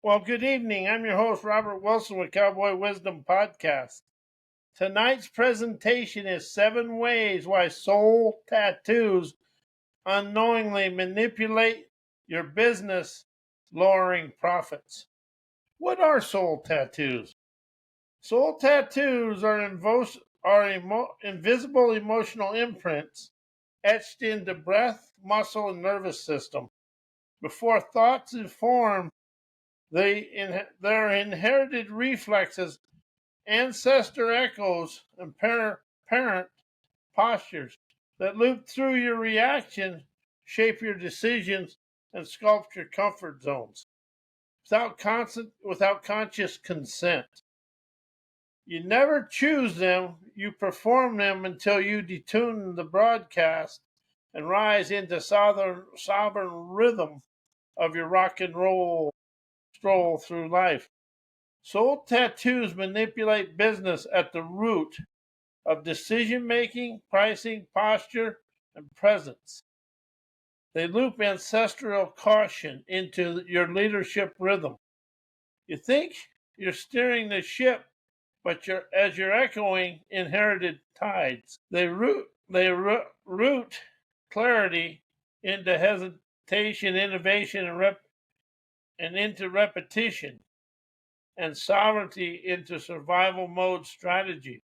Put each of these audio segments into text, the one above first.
Well, good evening. I'm your host, Robert Wilson with Cowboy Wisdom Podcast. Tonight's presentation is 7 ways why soul tattoos unknowingly manipulate your business, lowering profits. What are soul tattoos? Soul tattoos are invisible emotional imprints etched into breath, muscle, and nervous system. Before thoughts form, their inherited reflexes, ancestor echoes, and parent postures that loop through your reaction, shape your decisions, and sculpt your comfort zones without conscious consent. You never choose them, you perform them until you detune the broadcast and rise into sovereign rhythm of your rock and roll stroll through life. Soul tattoos manipulate business at the root of decision making, pricing, posture, and presence. They loop ancestral caution into your leadership rhythm. You think you're steering the ship, but as you're echoing inherited tides. They root clarity into hesitation, innovation, and into repetition, and sovereignty into survival mode strategy.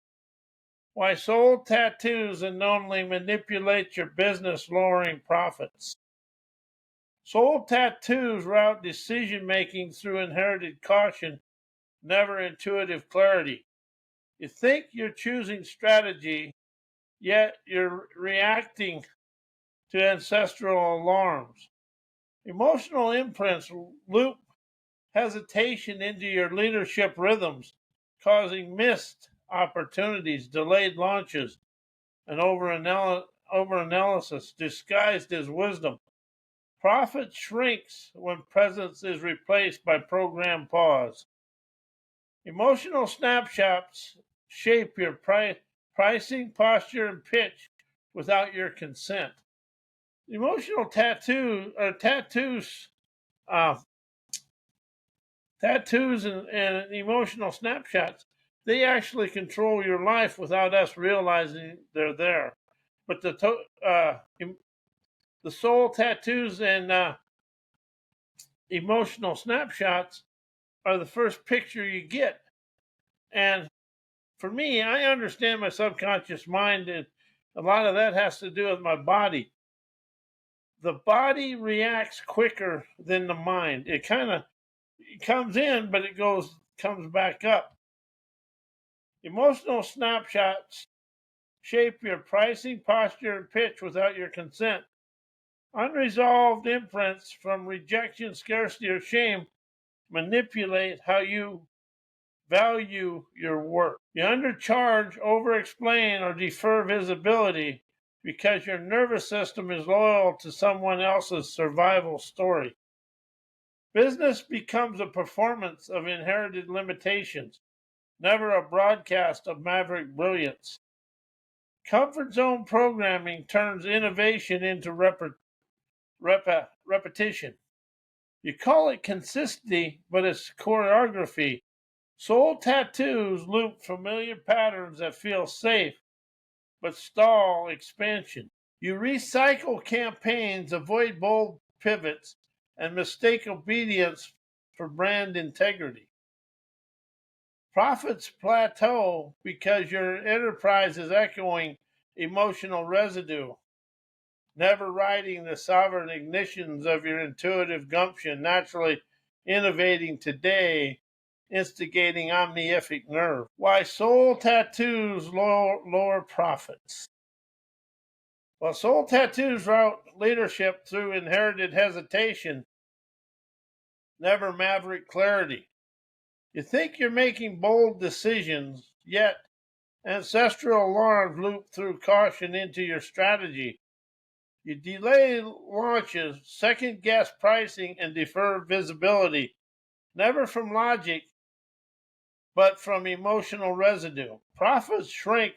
Why soul tattoos unknowingly manipulate your business, lowering profits. Soul tattoos route decision making through inherited caution, never intuitive clarity. You think you're choosing strategy, yet you're reacting to ancestral alarms. Emotional imprints loop hesitation into your leadership rhythms, causing missed opportunities, delayed launches, and overanalysis disguised as wisdom. Profit shrinks when presence is replaced by program pause. Emotional snapshots shape your pricing, posture, and pitch without your consent. Emotional uh, tattoos and emotional snapshots, they actually control your life without us realizing they're there. But the soul tattoos and emotional snapshots are the first picture you get. And for me, I understand my subconscious mind, and a lot of that has to do with my body. The body reacts quicker than the mind. It comes in, but comes back up. Emotional snapshots shape your pricing, posture, and pitch without your consent. Unresolved imprints from rejection, scarcity, or shame manipulate how you value your work. You undercharge, over-explain, or defer visibility because your nervous system is loyal to someone else's survival story. Business becomes a performance of inherited limitations, never a broadcast of maverick brilliance. Comfort zone programming turns innovation into repetition. You call it consistency, but it's choreography. Soul tattoos loop familiar patterns that feel safe, but stall expansion. You recycle campaigns, avoid bold pivots, and mistake obedience for brand integrity. Profits plateau because your enterprise is echoing emotional residue, never riding the sovereign ignitions of your intuitive gumption, naturally innovating today, instigating omnific nerve. Why soul tattoos lower profits. Well, soul tattoos route leadership through inherited hesitation, never maverick clarity. You think you're making bold decisions, yet ancestral alarms loop through caution into your strategy. You delay launches, second guess pricing, and defer visibility, never from logic, but from emotional residue. Profits shrink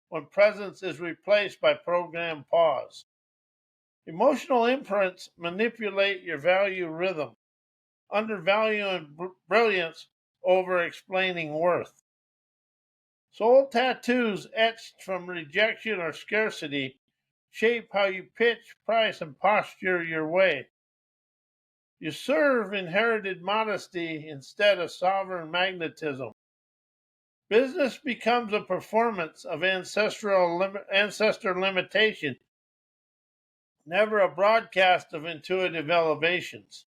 when presence is replaced by program pause. Emotional imprints manipulate your value rhythm. undervaluing brilliance over explaining worth. Soul tattoos etched from rejection or scarcity shape how you pitch, price, and posture your way. You serve inherited modesty instead of sovereign magnetism. Business becomes a performance of ancestor limitation, never a broadcast of intuitive elevations.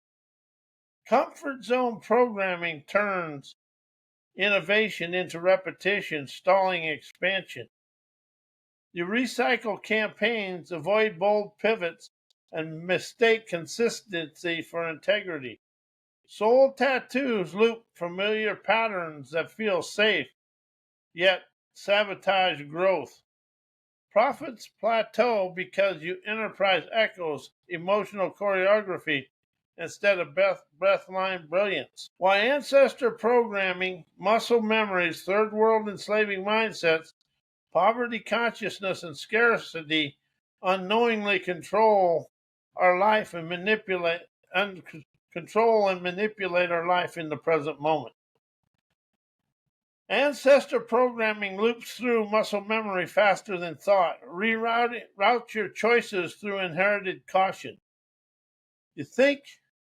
Comfort zone programming turns innovation into repetition, stalling expansion. You recycle campaigns, avoid bold pivots, and mistake consistency for integrity. Soul tattoos loop familiar patterns that feel safe, yet sabotage growth. Profits plateau because you enterprise echoes emotional choreography instead of breathline brilliance. Why ancestor programming, muscle memories, third world enslaving mindsets, poverty consciousness, and scarcity unknowingly control our life and control and manipulate our life in the present moment. Ancestor programming loops through muscle memory faster than thought. Route your choices through inherited caution. You think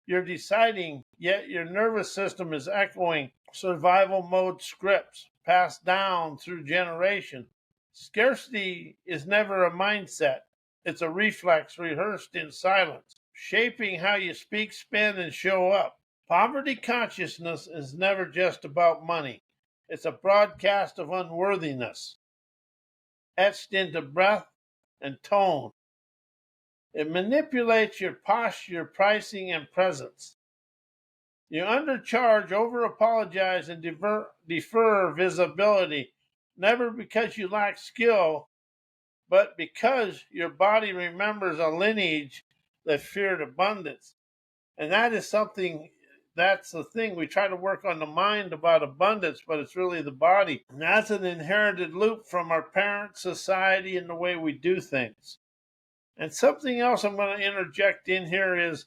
you're deciding, yet your nervous system is echoing survival mode scripts passed down through generations. Scarcity is never a mindset. It's a reflex rehearsed in silence, shaping how you speak, spend, and show up. Poverty consciousness is never just about money. It's a broadcast of unworthiness, etched into breath and tone. It manipulates your posture, pricing, and presence. You undercharge, over-apologize, and defer visibility, never because you lack skill, but because your body remembers a lineage that feared abundance. And that is something, that's the thing. We try to work on the mind about abundance, but it's really the body. And that's an inherited loop from our parents, society, and the way we do things. And something else I'm going to interject in here is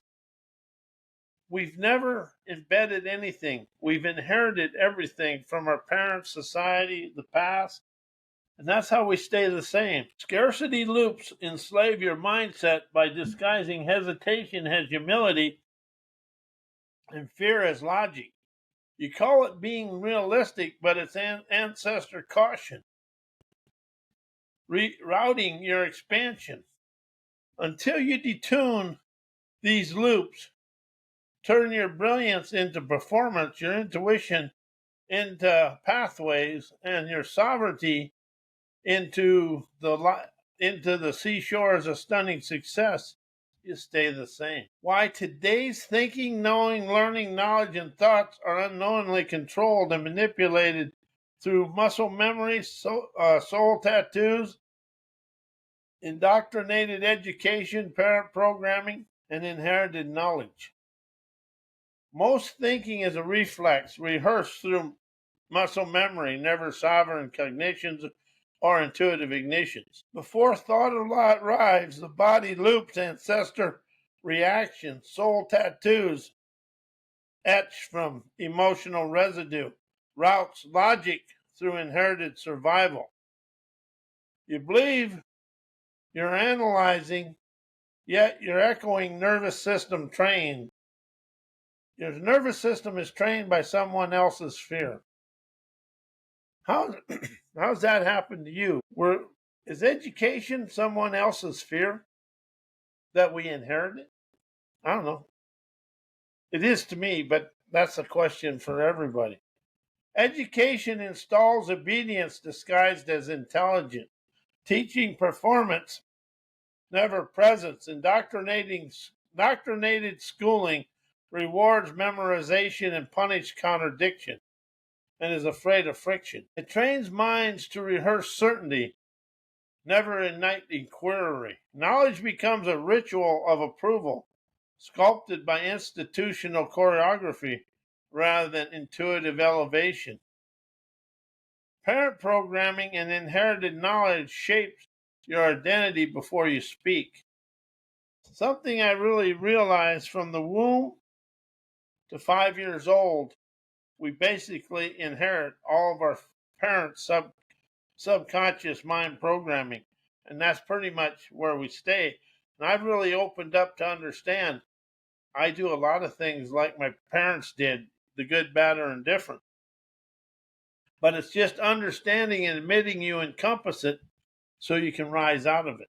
we've never embedded anything. We've inherited everything from our parents, society, the past. And that's how we stay the same. Scarcity loops enslave your mindset by disguising hesitation as humility and fear as logic. You call it being realistic, but it's ancestor caution, rerouting your expansion. Until you detune these loops, turn your brilliance into performance, your intuition into pathways, and your sovereignty into the seashores of stunning success, you stay the same. Why today's thinking, knowing, learning, knowledge, and thoughts are unknowingly controlled and manipulated through muscle memory, soul tattoos, indoctrinated education, parent programming, and inherited knowledge. Most thinking is a reflex, rehearsed through muscle memory, never sovereign cognitions or intuitive ignitions. Before thought arrives, the body loops ancestor reactions, soul tattoos etched from emotional residue, routes logic through inherited survival. You believe you're analyzing, yet you're echoing nervous system trained. Your nervous system is trained by someone else's fear. How's that happen to you? Is education someone else's fear that we inherited? I don't know. It is to me, but that's a question for everybody. Education installs obedience disguised as intelligence, teaching performance, never presence. Indoctrinated schooling rewards memorization and punishes contradiction, and is afraid of friction. It trains minds to rehearse certainty, never ignite inquiry. Knowledge becomes a ritual of approval, sculpted by institutional choreography rather than intuitive elevation. Parent programming and inherited knowledge shapes your identity before you speak. Something I really realized from the womb to 5 years old, we basically inherit all of our parents' subconscious mind programming. And that's pretty much where we stay. And I've really opened up to understand I do a lot of things like my parents did, the good, bad, or indifferent. But it's just understanding and admitting you encompass it so you can rise out of it.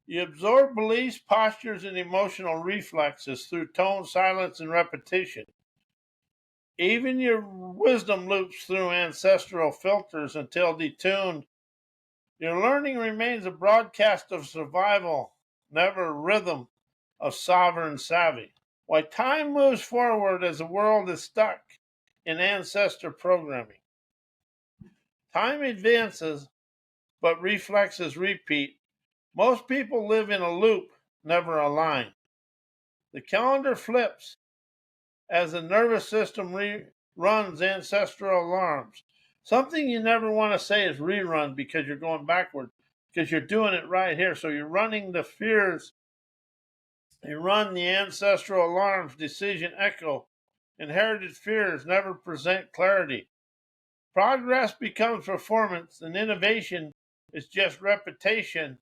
You absorb beliefs, postures, and emotional reflexes through tone, silence, and repetition. Even your wisdom loops through ancestral filters until detuned. Your learning remains a broadcast of survival, never a rhythm of sovereign savvy. Why time moves forward as the world is stuck in ancestor programming. Time advances, but reflexes repeat. Most people live in a loop, never a line. The calendar flips as the nervous system reruns ancestral alarms. Something you never want to say is rerun because you're going backward, because you're doing it right here. So you're running the fears, you run the ancestral alarms, decision echo. Inherited fears never present clarity. Progress becomes performance, and innovation is just repetition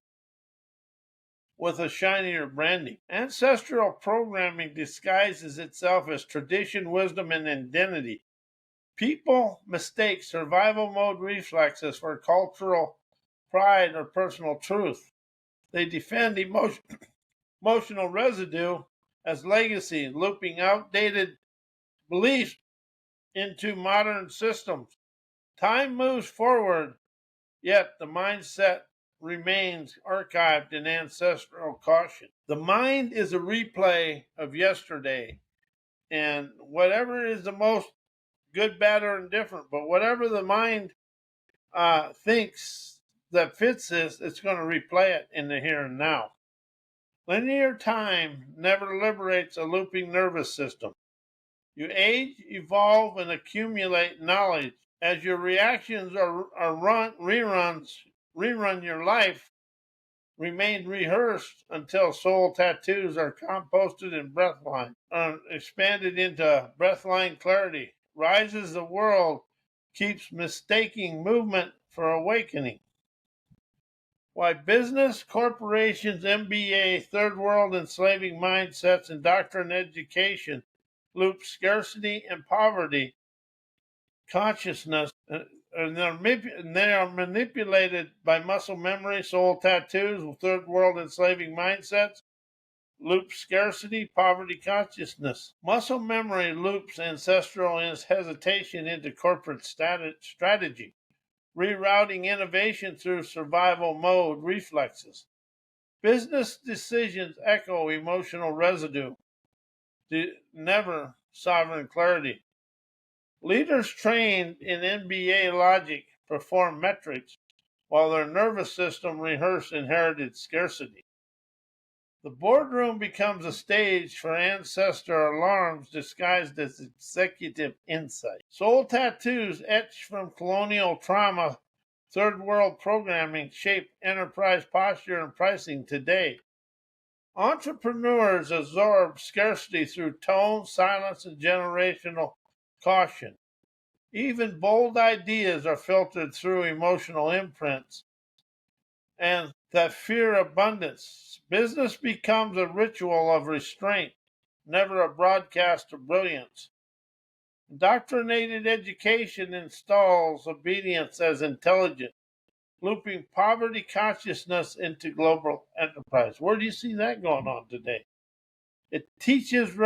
with a shinier branding. Ancestral programming disguises itself as tradition, wisdom, and identity. People mistake survival mode reflexes for cultural pride or personal truth. They defend emotional residue as legacy, looping outdated beliefs into modern systems. Time moves forward, yet the mindset remains archived in ancestral caution. The mind is a replay of yesterday, and whatever is the most good, bad, or indifferent, but whatever the mind thinks that fits this, it's going to replay it in the here and now. Linear time never liberates a looping nervous system. You age, evolve, and accumulate knowledge. As your reactions rerun your life, remain rehearsed until soul tattoos are composted in breathline, expanded into breathline clarity. Rises the world, keeps mistaking movement for awakening. Why business, corporations, MBA, third world enslaving mindsets, and doctrine education loop scarcity and poverty consciousness, and they are manipulated by muscle memory, soul tattoos, third world enslaving mindsets, loop scarcity, poverty consciousness. Muscle memory loops ancestral hesitation into corporate strategy, rerouting innovation through survival mode reflexes. Business decisions echo emotional residue, never sovereign clarity. Leaders trained in MBA logic perform metrics while their nervous system rehearse inherited scarcity. The boardroom becomes a stage for ancestor alarms disguised as executive insight. Soul tattoos etched from colonial trauma, third world programming shape enterprise posture and pricing today. Entrepreneurs absorb scarcity through tone, silence, and generational caution. Even bold ideas are filtered through emotional imprints and that fear abundance. Business becomes a ritual of restraint, never a broadcast of brilliance. Indoctrinated education installs obedience as intelligent, looping poverty consciousness into global enterprise. Where do you see that going on today? It teaches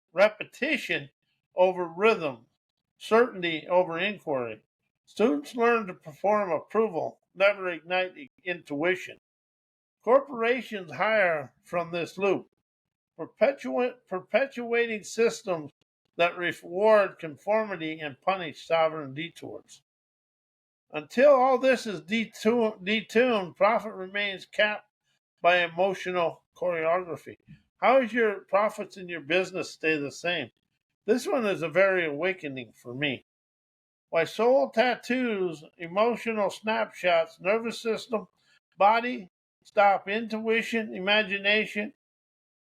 repetition over rhythm, certainty over inquiry. Students learn to perform approval, never ignite intuition. Corporations hire from this loop, perpetuating systems that reward conformity and punish sovereign detours. Until all this is detuned, profit remains capped by emotional choreography. How does your profits in your business stay the same? This one is a very awakening for me. Why soul tattoos, emotional snapshots, nervous system, body, stop intuition, imagination,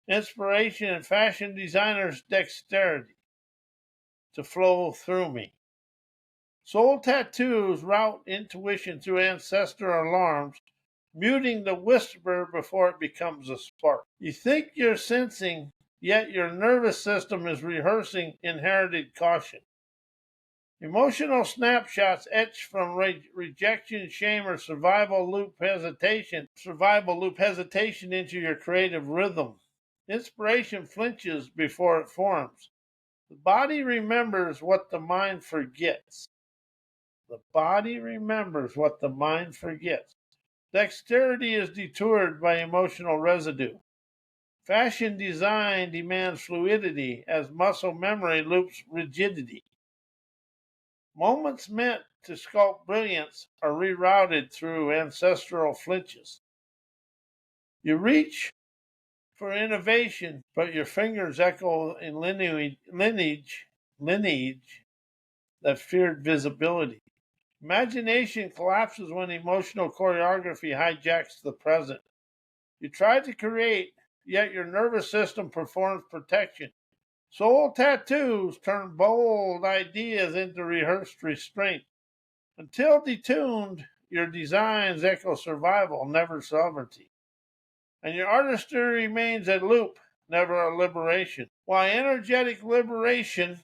inspiration, and fashion designer's dexterity to flow through me. Soul tattoos route intuition through ancestral alarms, muting the whisper before it becomes a spark. You think you're sensing, yet your nervous system is rehearsing inherited caution. Emotional snapshots etched from rejection, shame, or survival loop hesitation into your creative rhythm. Inspiration flinches before it forms. The body remembers what the mind forgets. The body remembers what the mind forgets. Dexterity is detoured by emotional residue. Fashion design demands fluidity as muscle memory loops rigidity. Moments meant to sculpt brilliance are rerouted through ancestral flinches. You reach for innovation, but your fingers echo in lineage that feared visibility. Imagination collapses when emotional choreography hijacks the present. You try to create, yet your nervous system performs protection. Soul tattoos turn bold ideas into rehearsed restraint. Until detuned, your designs echo survival, never sovereignty. And your artistry remains a loop, never a liberation. While energetic liberation,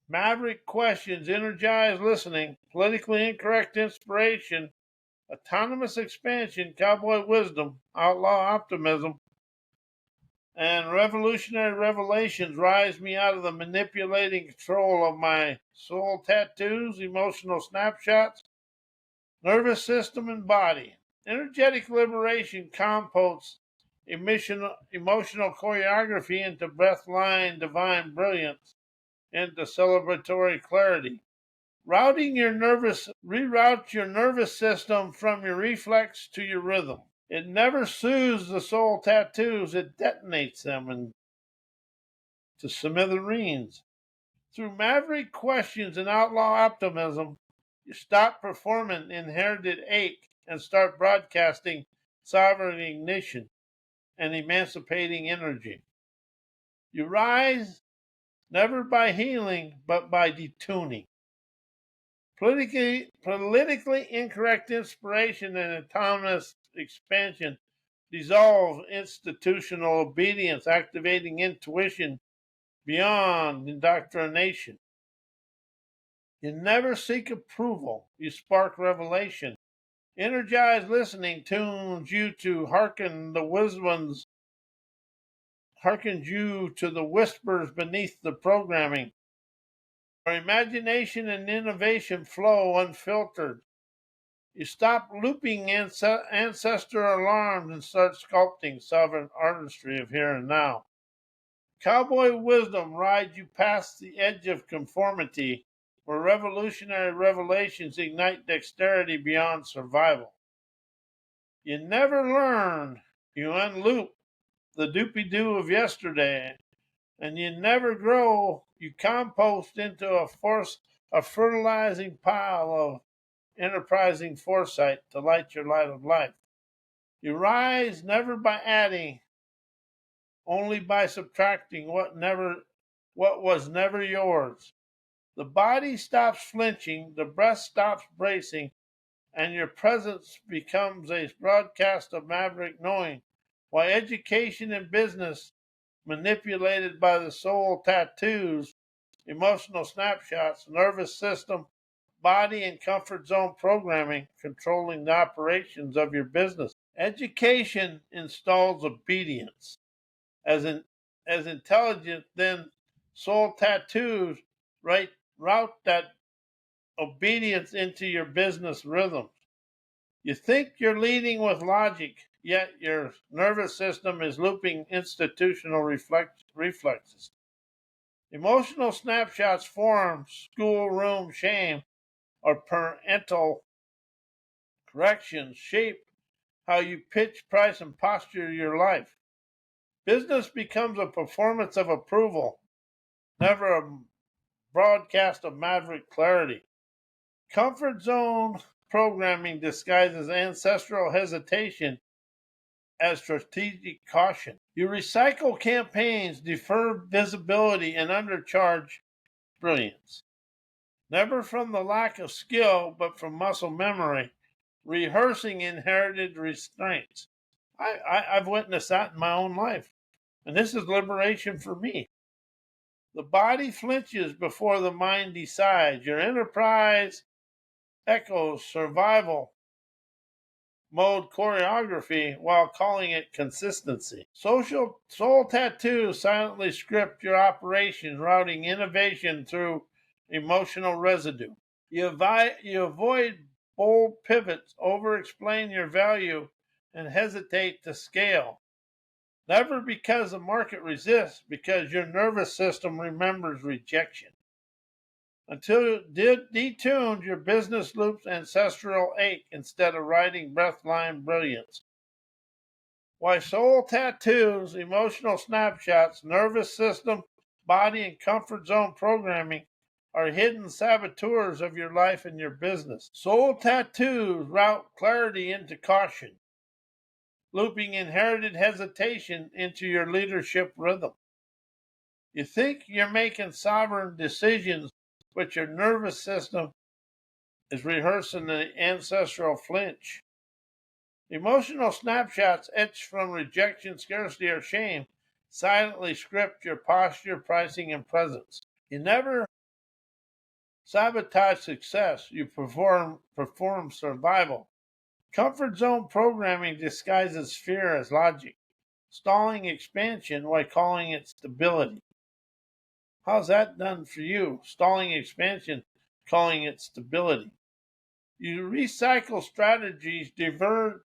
maverick questions, energized listening, politically incorrect inspiration, autonomous expansion, cowboy wisdom, outlaw optimism, and revolutionary revelations rise me out of the manipulating control of my soul tattoos, emotional snapshots, nervous system, and body. Energetic liberation composts emotional choreography into breath-line divine brilliance, into celebratory clarity. Reroute your nervous system from your reflex to your rhythm. It never soothes the soul tattoos, it detonates them into smithereens. Through maverick questions and outlaw optimism, you stop performing inherited ache and start broadcasting sovereign ignition and emancipating energy. You rise never by healing, but by detuning. Politically incorrect inspiration and autonomous expansion dissolve institutional obedience, activating intuition beyond indoctrination. You never seek approval, you spark revelation. Energized listening tunes you to hearkens you to the whispers beneath the programming. Our imagination and innovation flow unfiltered. You stop looping ancestral alarms and start sculpting sovereign artistry of here and now. Cowboy wisdom rides you past the edge of conformity, where revolutionary revelations ignite dexterity beyond survival. You never learn, you unloop the doopy-doo of yesterday, and you never grow, you compost into a fertilizing pile of enterprising foresight to light your light of life. You rise never by adding, only by subtracting what was never yours. The body stops flinching, the breath stops bracing, and your presence becomes a broadcast of maverick knowing. While education and business, manipulated by the soul tattoos, emotional snapshots, nervous system, body, and comfort zone programming, controlling the operations of your business. Education installs obedience. As in, as intelligent, then soul tattoos route that obedience into your business rhythms. You think you're leading with logic, yet your nervous system is looping institutional reflexes. Emotional snapshots form schoolroom shame or parental corrections shape how you pitch, price, and posture your life. Business becomes a performance of approval, never a broadcast of maverick clarity. Comfort zone programming disguises ancestral hesitation as strategic caution. You recycle campaigns, defer visibility, and undercharge brilliance. Never from the lack of skill, but from muscle memory, rehearsing inherited restraints. I've witnessed that in my own life, and this is liberation for me. The body flinches before the mind decides. Your enterprise echoes survival mode choreography while calling it consistency. Social soul tattoos silently script your operations, routing innovation through emotional residue. You avoid bold pivots, over explain your value, and hesitate to scale. Never because the market resists, because your nervous system remembers rejection. Until detuned, your business loops ancestral ache instead of riding breathline brilliance. Why soul tattoos, emotional snapshots, nervous system, body, and comfort zone programming are hidden saboteurs of your life and your business. Soul tattoos route clarity into caution, looping inherited hesitation into your leadership rhythm. You think you're making sovereign decisions, but your nervous system is rehearsing the ancestral flinch. Emotional snapshots etched from rejection, scarcity, or shame silently script your posture, pricing, and presence. You never sabotage success, you perform survival. Comfort zone programming disguises fear as logic, stalling expansion while calling it stability. How's that done for you? Stalling expansion, calling it stability. You recycle strategies, defer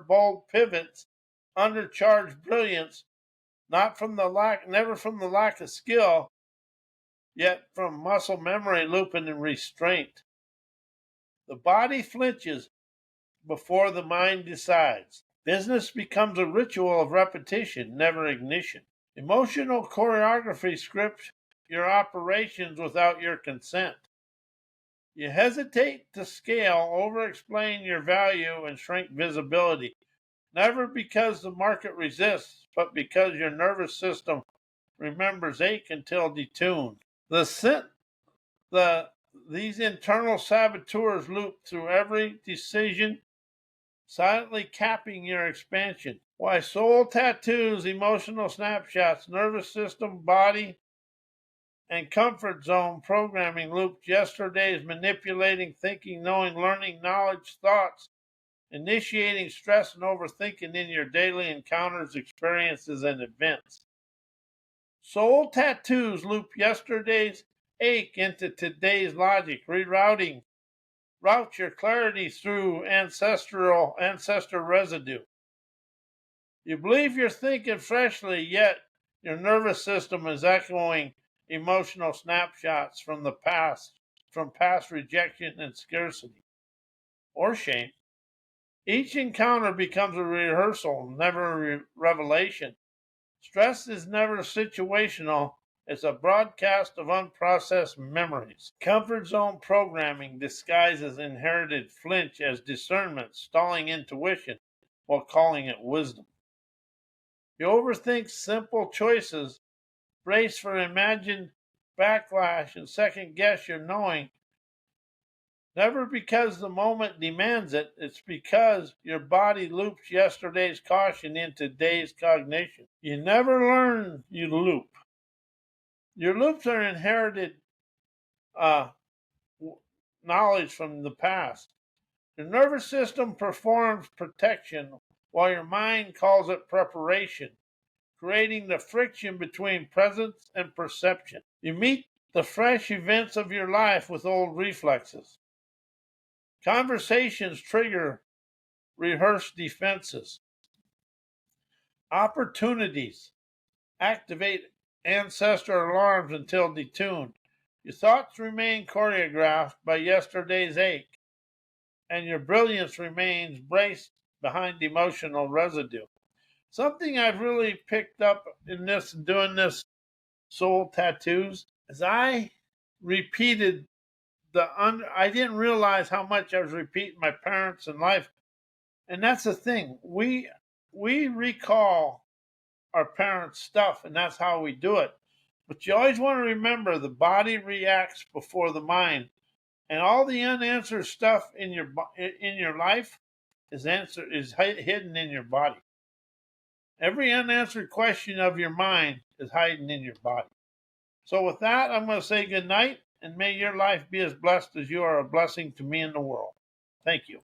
bold pivots, undercharge brilliance, never from the lack of skill, yet from muscle memory, looping, and restraint. The body flinches before the mind decides. Business becomes a ritual of repetition, never ignition. Emotional choreography scripts your operations without your consent. You hesitate to scale, over explain your value, and shrink visibility, never because the market resists, but because your nervous system remembers ache until detuned. These internal saboteurs loop through every decision, silently capping your expansion. Why soul tattoos, emotional snapshots, nervous system, body, and comfort zone programming looped yesterday's manipulating, thinking, knowing, learning, knowledge, thoughts, initiating stress and overthinking in your daily encounters, experiences, and events. Soul tattoos loop yesterday's ache into today's logic, route your clarity through ancestral residue. You believe you're thinking freshly, yet your nervous system is echoing emotional snapshots from the past, from past rejection and scarcity or shame. Each encounter becomes a rehearsal, never a revelation. Stress is never situational, it's a broadcast of unprocessed memories. Comfort zone programming disguises inherited flinch as discernment, stalling intuition while calling it wisdom. You overthink simple choices, brace for imagined backlash, and second guess your knowing. Never because the moment demands it, it's because your body loops yesterday's caution into today's cognition. You never learn, you loop. Your loops are inherited uh, knowledge from the past. Your nervous system performs protection while your mind calls it preparation, creating the friction between presence and perception. You meet the fresh events of your life with old reflexes. Conversations trigger rehearsed defenses. Opportunities activate ancestral alarms until detuned. Your thoughts remain choreographed by yesterday's ache, and your brilliance remains braced behind emotional residue. Something I've really picked up in this, doing this soul tattoos, is I repeated I didn't realize how much I was repeating my parents in life. And that's the thing. We recall our parents' stuff, and that's how we do it. But you always want to remember the body reacts before the mind, and all the unanswered stuff in your life is hidden in your body. Every unanswered question of your mind is hiding in your body. So with that, I'm going to say good night, and may your life be as blessed as you are a blessing to me and the world. Thank you.